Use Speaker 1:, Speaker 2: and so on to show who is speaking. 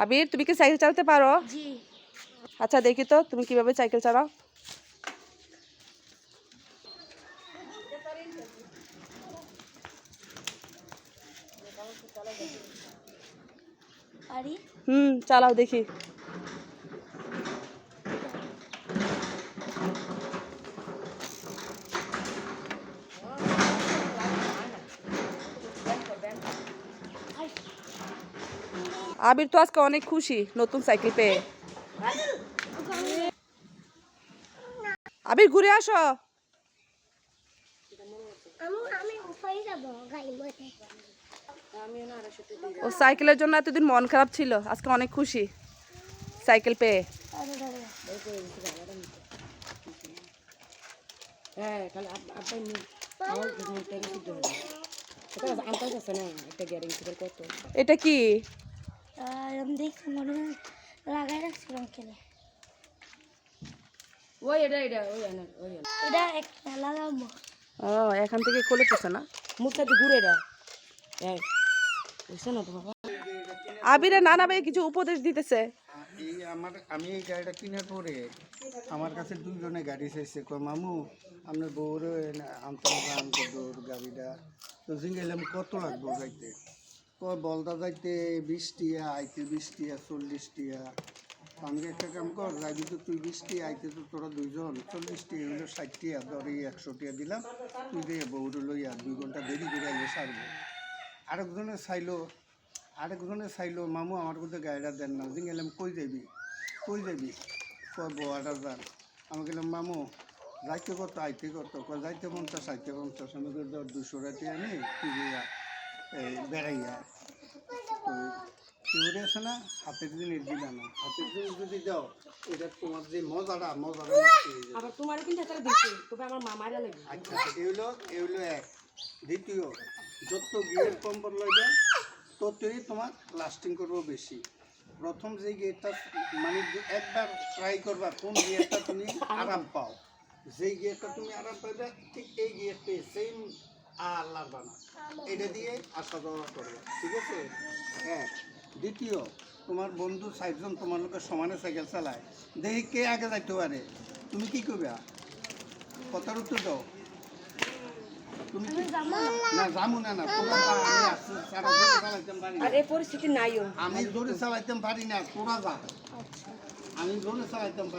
Speaker 1: আবির, তুমি কি সাইকেল চালাতে পারো?
Speaker 2: জি।
Speaker 1: আচ্ছা দেখি তো তুমি কিভাবে সাইকেল চালাও।
Speaker 2: পারি।
Speaker 1: চালাও দেখি। আবির তো আজকে অনেক খুশি নতুন সাইকেল পেয়ে। আবির ঘুরে আসো। ও সাইকেলের জন্য এতদিন মন খারাপ ছিল, আজকে অনেক খুশি সাইকেল পেয়ে। এটা কি?
Speaker 2: লাগাই রাখছিলাম কেনে।
Speaker 1: ও এখান থেকে খুলে পড়ছে না। আবিরে নানা ভাই কিছু উপদেশ দিতেছে।
Speaker 3: আমি এই গাড়িটা কেনার পরে আমার কাছে দুইজনে গাড়ি চাইছে, কয় মামু আপনার বউরে আনতে দৌড় গাড়িটা তো জিঙ্গেলাম কত লাগবো যাইতে, কয় বলদা যাইতে 20 টিয়া, আইতে 20 টিয়া, 40 টিয়া। আমি একটা কাম কর, যাবি তো তুই 20 টিয়া, আইতে তো তোরা দুইজন 40 টিয়া হইলো 60 টিয়া, ধর এই 100 টিয়া দিলাম, তুই দিয়ে বউরে লইয়া 2 ঘন্টা দেরি করে আইলে সারবো। আরেকজনে চাইলো মামু আমার কোথাও গাড়িটা দেন না। জিঙ্গেলাম কই যাবি কয় বোয়াটা যান। আমি গেলাম মামু যাইতে কত আইতে কত, কয় যাইতে 50 আইতে 50। আমি ধর 200 রাতে আনি তুই বেড়াইয়া তো আছে না, হাতের জিনিস দিলা না। হাতের জিনিস যদি দাও এটা তোমার যে মজাটা আচ্ছা এগুলো এক। দ্বিতীয়, যত গিয়ার কম্পর লইবে ততই তোমার লাস্টিং করবো বেশি। প্রথম যে গিয়ারটা মানে একবার ট্রাই করবা কোন গিয়ারটা তুমি আরাম পাও, যেই গিয়ারটা তুমি আরাম পাইবে ঠিক এই গিয়ারটা সেম আর লাগবা না, এটা দিয়ে আসা যাওয়া করবে, ঠিক আছে? হ্যাঁ। দ্বিতীয়, তোমার বন্ধু 4 জন তোমার লোকের সমানে সাইকেল চালায়, দেখি কে আগে যাইতে পারে, তুমি কি করবে? কথার উত্তর দাও। তুমি না জামু না তোরা আমি জোরে চালাইতাম পারি না, তোরা যা, আমি জোরে চালাইতাম পারি।